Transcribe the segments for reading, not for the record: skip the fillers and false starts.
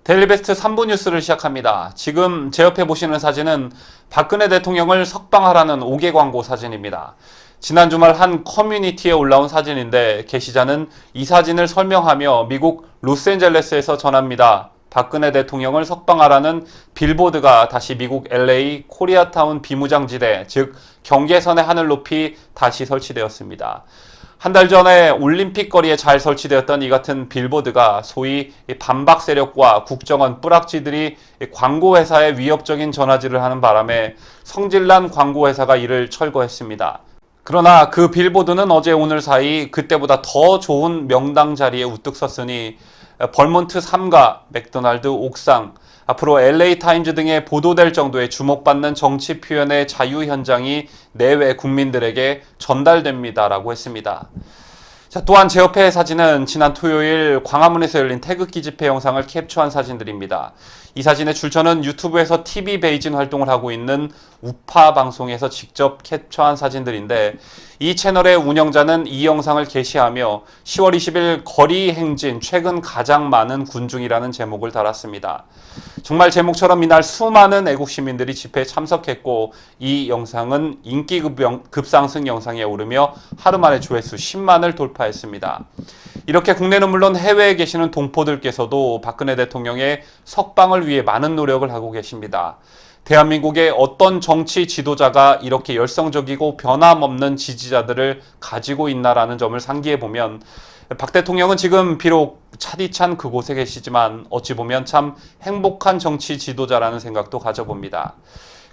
데일리베스트 3부 뉴스를 시작합니다. 지금 제 옆에 보시는 사진은 박근혜 대통령을 석방하라는 5개 광고 사진입니다. 지난 주말 한 커뮤니티에 올라온 사진인데 게시자는 이 사진을 설명하며 미국 로스앤젤레스에서 전합니다. 박근혜 대통령을 석방하라는 빌보드가 다시 미국 LA 코리아타운 비무장지대, 즉 경계선의 하늘 높이 다시 설치되었습니다. 한 달 전에 올림픽 거리에 잘 설치되었던 이 같은 빌보드가 소위 반박 세력과 국정원 뿌락지들이 광고회사에 위협적인 전화질을 하는 바람에 성질난 광고회사가 이를 철거했습니다. 그러나 그 빌보드는 어제 오늘 사이 그때보다 더 좋은 명당 자리에 우뚝 섰으니 벌몬트 3가, 맥도날드 옥상, 앞으로 LA타임즈 등에 보도될 정도의 주목받는 정치 표현의 자유 현장이 내외 국민들에게 전달됩니다라고 했습니다. 또한 제 옆의 사진은 지난 토요일 광화문에서 열린 태극기 집회 영상을 캡처한 사진들입니다. 이 사진의 출처는 유튜브에서 TV 베이징 활동을 하고 있는 우파 방송에서 직접 캡처한 사진들인데 이 채널의 운영자는 이 영상을 게시하며 10월 20일 거리 행진 최근 가장 많은 군중이라는 제목을 달았습니다. 정말 제목처럼 이날 수많은 애국 시민들이 집회에 참석했고 이 영상은 인기 급상승 영상에 오르며 하루 만에 조회수 10만을 돌파했습니다. 이렇게 국내는 물론 해외에 계시는 동포들께서도 박근혜 대통령의 석방을 위해 많은 노력을 하고 계십니다. 대한민국의 어떤 정치 지도자가 이렇게 열성적이고 변함없는 지지자들을 가지고 있나라는 점을 상기해보면 박 대통령은 지금 비록 차디찬 그곳에 계시지만 어찌 보면 참 행복한 정치 지도자라는 생각도 가져봅니다.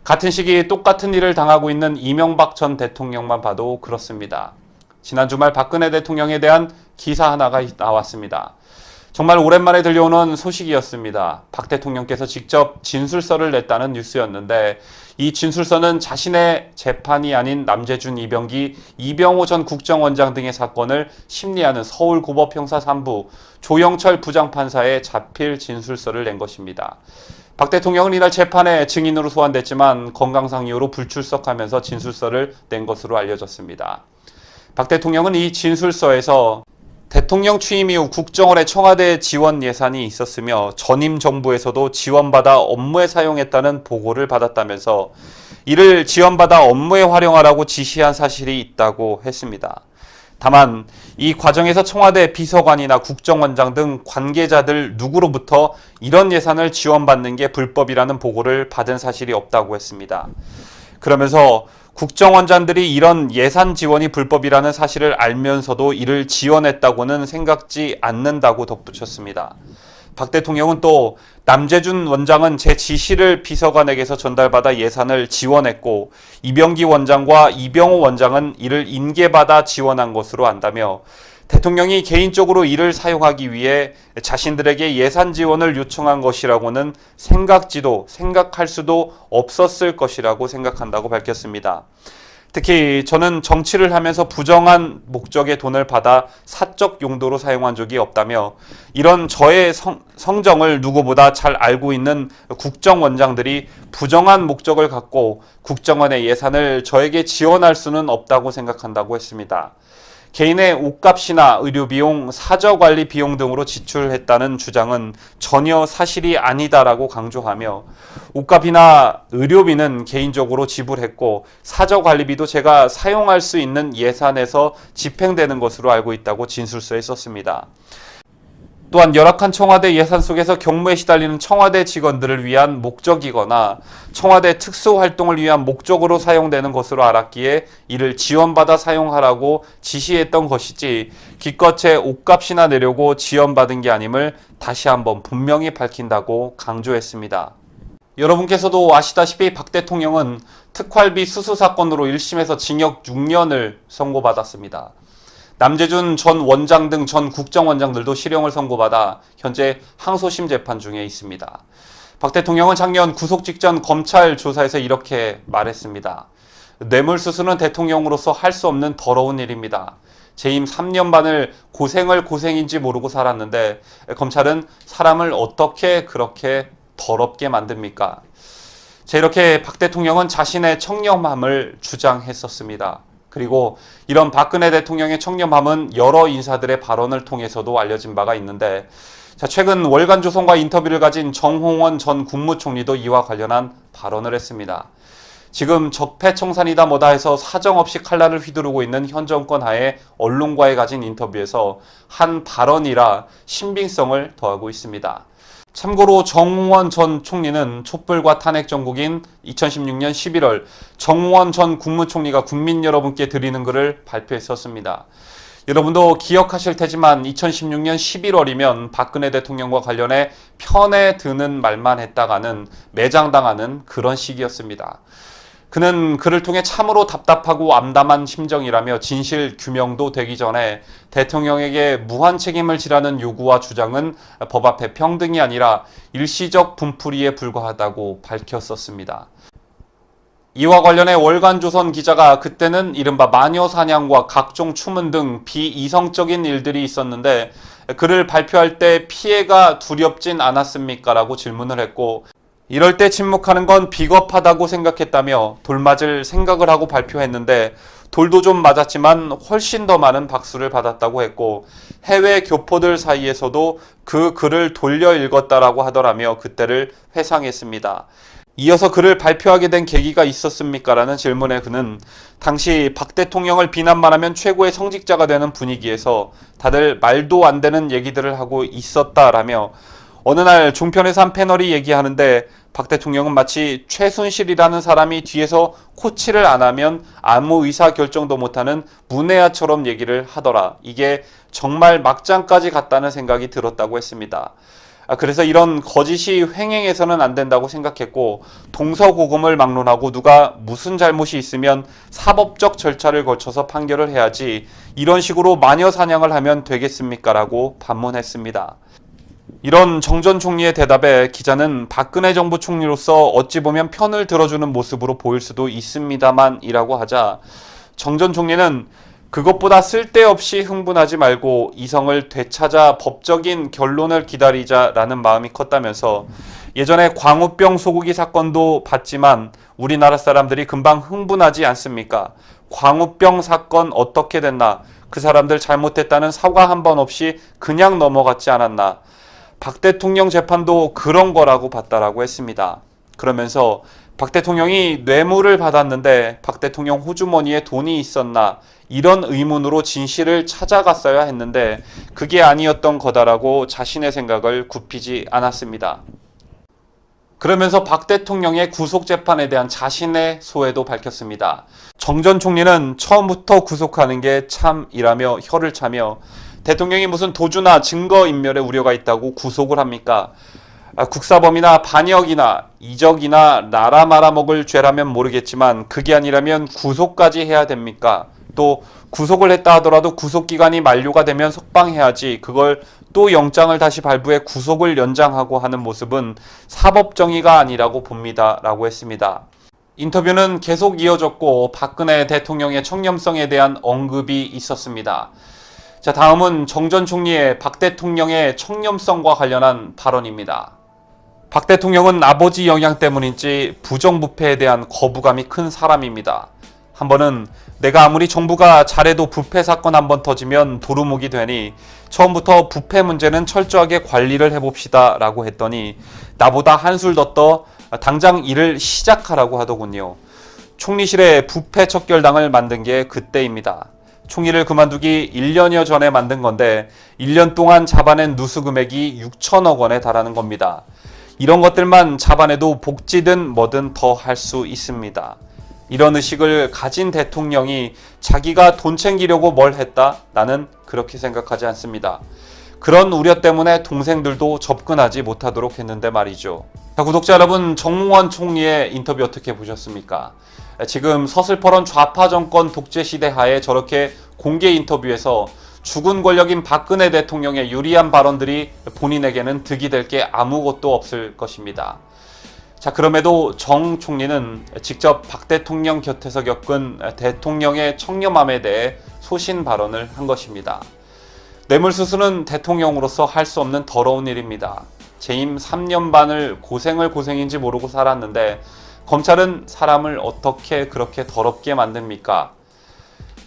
같은 시기 똑같은 일을 당하고 있는 이명박 전 대통령만 봐도 그렇습니다. 지난 주말 박근혜 대통령에 대한 기사 하나가 나왔습니다. 정말 오랜만에 들려오는 소식이었습니다. 박 대통령께서 직접 진술서를 냈다는 뉴스였는데 이 진술서는 자신의 재판이 아닌 남재준, 이병기, 이병호 전 국정원장 등의 사건을 심리하는 서울고법형사 3부 조영철 부장판사에 자필 진술서를 낸 것입니다. 박 대통령은 이날 재판에 증인으로 소환됐지만 건강상 이유로 불출석하면서 진술서를 낸 것으로 알려졌습니다. 박 대통령은 이 진술서에서 대통령 취임 이후 국정원의 청와대 지원 예산이 있었으며 전임 정부에서도 지원받아 업무에 사용했다는 보고를 받았다면서 이를 지원받아 업무에 활용하라고 지시한 사실이 있다고 했습니다. 다만 이 과정에서 청와대 비서관이나 국정원장 등 관계자들 누구로부터 이런 예산을 지원받는 게 불법이라는 보고를 받은 사실이 없다고 했습니다. 그러면서 국정원장들이 이런 예산 지원이 불법이라는 사실을 알면서도 이를 지원했다고는 생각지 않는다고 덧붙였습니다. 박 대통령은 또 남재준 원장은 제 지시를 비서관에게서 전달받아 예산을 지원했고 이병기 원장과 이병호 원장은 이를 인계받아 지원한 것으로 안다며 대통령이 개인적으로 이를 사용하기 위해 자신들에게 예산 지원을 요청한 것이라고는 생각할 수도 없었을 것이라고 생각한다고 밝혔습니다. 특히 저는 정치를 하면서 부정한 목적의 돈을 받아 사적 용도로 사용한 적이 없다며 이런 저의 성정을 누구보다 잘 알고 있는 국정원장들이 부정한 목적을 갖고 국정원의 예산을 저에게 지원할 수는 없다고 생각한다고 했습니다. 개인의 옷값이나 의료비용, 사저관리 비용 등으로 지출했다는 주장은 전혀 사실이 아니다라고 강조하며 옷값이나 의료비는 개인적으로 지불했고 사저관리비도 제가 사용할 수 있는 예산에서 집행되는 것으로 알고 있다고 진술서에 썼습니다. 또한 열악한 청와대 예산 속에서 경무에 시달리는 청와대 직원들을 위한 목적이거나 청와대 특수활동을 위한 목적으로 사용되는 것으로 알았기에 이를 지원받아 사용하라고 지시했던 것이지 기껏 제 옷값이나 내려고 지원받은 게 아님을 다시 한번 분명히 밝힌다고 강조했습니다. 여러분께서도 아시다시피 박 대통령은 특활비 수수 사건으로 1심에서 징역 6년을 선고받았습니다. 남재준 전 원장 등 전 국정원장들도 실형을 선고받아 현재 항소심 재판 중에 있습니다. 박 대통령은 작년 구속 직전 검찰 조사에서 이렇게 말했습니다. 뇌물수수는 대통령으로서 할 수 없는 더러운 일입니다. 재임 3년 반을 고생인지 모르고 살았는데 검찰은 사람을 어떻게 그렇게 더럽게 만듭니까? 이렇게 박 대통령은 자신의 청렴함을 주장했었습니다. 그리고 이런 박근혜 대통령의 청렴함은 여러 인사들의 발언을 통해서도 알려진 바가 있는데 자, 최근 월간조선과 인터뷰를 가진 정홍원 전 국무총리도 이와 관련한 발언을 했습니다. 지금 적폐청산이다 뭐다 해서 사정없이 칼날을 휘두르고 있는 현 정권 하에 언론과의 가진 인터뷰에서 한 발언이라 신빙성을 더하고 있습니다. 참고로 정홍원 전 총리는 촛불과 탄핵 정국인 2016년 11월 정홍원 전 국무총리가 국민 여러분께 드리는 글을 발표했었습니다. 여러분도 기억하실 테지만 2016년 11월이면 박근혜 대통령과 관련해 편에 드는 말만 했다가는 매장당하는 그런 시기였습니다. 그는 그를 통해 참으로 답답하고 암담한 심정이라며 진실 규명도 되기 전에 대통령에게 무한 책임을 지라는 요구와 주장은 법 앞에 평등이 아니라 일시적 분풀이에 불과하다고 밝혔었습니다. 이와 관련해 월간조선 기자가 그때는 이른바 마녀사냥과 각종 추문 등 비이성적인 일들이 있었는데 그를 발표할 때 피해가 두렵진 않았습니까? 라고 질문을 했고, 이럴 때 침묵하는 건 비겁하다고 생각했다며 돌맞을 생각을 하고 발표했는데 돌도 좀 맞았지만 훨씬 더 많은 박수를 받았다고 했고, 해외 교포들 사이에서도 그 글을 돌려 읽었다라고 하더라며 그때를 회상했습니다. 이어서 그를 발표하게 된 계기가 있었습니까? 라는 질문에 그는 당시 박 대통령을 비난만 하면 최고의 성직자가 되는 분위기에서 다들 말도 안 되는 얘기들을 하고 있었다라며, 어느 날 종편에서 한 패널이 얘기하는데 박 대통령은 마치 최순실이라는 사람이 뒤에서 코치를 안 하면 아무 의사결정도 못하는 문외아처럼 얘기를 하더라. 이게 정말 막장까지 갔다는 생각이 들었다고 했습니다. 그래서 이런 거짓이 횡행해서는 안 된다고 생각했고, 동서고금을 막론하고 누가 무슨 잘못이 있으면 사법적 절차를 거쳐서 판결을 해야지 이런 식으로 마녀 사냥을 하면 되겠습니까? 라고 반문했습니다. 이런 정 전 총리의 대답에 기자는 박근혜 정부 총리로서 어찌 보면 편을 들어주는 모습으로 보일 수도 있습니다만 이라고 하자, 정 전 총리는 그것보다 쓸데없이 흥분하지 말고 이성을 되찾아 법적인 결론을 기다리자라는 마음이 컸다면서, 예전에 광우병 소고기 사건도 봤지만 우리나라 사람들이 금방 흥분하지 않습니까? 광우병 사건 어떻게 됐나? 그 사람들 잘못했다는 사과 한 번 없이 그냥 넘어갔지 않았나? 박 대통령 재판도 그런 거라고 봤다라고 했습니다. 그러면서 박 대통령이 뇌물을 받았는데 박 대통령 호주머니에 돈이 있었나? 이런 의문으로 진실을 찾아갔어야 했는데 그게 아니었던 거다라고 자신의 생각을 굽히지 않았습니다. 그러면서 박 대통령의 구속재판에 대한 자신의 소회도 밝혔습니다. 정 전 총리는 처음부터 구속하는 게 참이라며 혀를 차며, 대통령이 무슨 도주나 증거인멸의 우려가 있다고 구속을 합니까? 국사범이나 반역이나 이적이나 나라 말아먹을 죄라면 모르겠지만 그게 아니라면 구속까지 해야 됩니까? 또 구속을 했다 하더라도 구속기간이 만료가 되면 석방해야지 그걸 또 영장을 다시 발부해 구속을 연장하고 하는 모습은 사법정의가 아니라고 봅니다. 라고 했습니다. 인터뷰는 계속 이어졌고 박근혜 대통령의 청렴성에 대한 언급이 있었습니다. 자, 다음은 정 전 총리의 박 대통령의 청렴성과 관련한 발언입니다. 박 대통령은 아버지 영향 때문인지 부정부패에 대한 거부감이 큰 사람입니다. 한 번은 내가 아무리 정부가 잘해도 부패 사건 한번 터지면 도루묵이 되니 처음부터 부패 문제는 철저하게 관리를 해봅시다 라고 했더니 나보다 한술 더 떠 당장 일을 시작하라고 하더군요. 총리실에 부패 척결당을 만든 게 그때입니다. 총리를 그만두기 1년여 전에 만든 건데 1년 동안 잡아낸 누수 금액이 6천억 원에 달하는 겁니다. 이런 것들만 잡아내도 복지든 뭐든 더 할 수 있습니다. 이런 의식을 가진 대통령이 자기가 돈 챙기려고 뭘 했다? 나는 그렇게 생각하지 않습니다. 그런 우려 때문에 동생들도 접근하지 못하도록 했는데 말이죠. 자, 구독자 여러분, 정홍원 총리의 인터뷰 어떻게 보셨습니까? 지금 서슬퍼런 좌파 정권 독재 시대 하에 저렇게 공개 인터뷰에서 죽은 권력인 박근혜 대통령의 유리한 발언들이 본인에게는 득이 될 게 아무것도 없을 것입니다. 자, 그럼에도 정 총리는 직접 박 대통령 곁에서 겪은 대통령의 청렴함에 대해 소신 발언을 한 것입니다. 뇌물수수는 대통령으로서 할 수 없는 더러운 일입니다. 재임 3년 반을 고생인지 모르고 살았는데 검찰은 사람을 어떻게 그렇게 더럽게 만듭니까?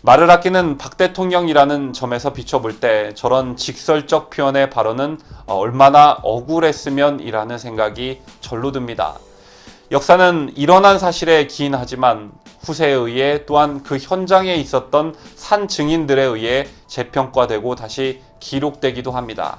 말을 아끼는 박 대통령이라는 점에서 비춰볼 때 저런 직설적 표현의 발언은 얼마나 억울했으면이라는 생각이 절로 듭니다. 역사는 일어난 사실에 기인하지만 후세에 의해 또한 그 현장에 있었던 산 증인들에 의해 재평가되고 다시 기록되기도 합니다.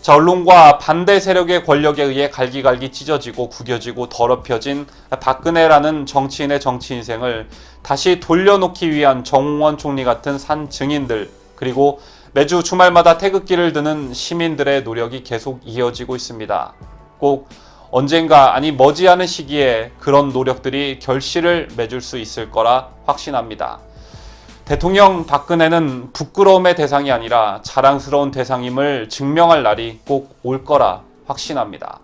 자, 언론과 반대 세력의 권력에 의해 갈기갈기 찢어지고 구겨지고 더럽혀진 박근혜라는 정치인의 정치 인생을 다시 돌려놓기 위한 정홍원 총리 같은 산 증인들, 그리고 매주 주말마다 태극기를 드는 시민들의 노력이 계속 이어지고 있습니다. 꼭 언젠가, 아니 머지않은 시기에 그런 노력들이 결실을 맺을 수 있을 거라 확신합니다. 대통령 박근혜는 부끄러움의 대상이 아니라 자랑스러운 대상임을 증명할 날이 꼭 올 거라 확신합니다.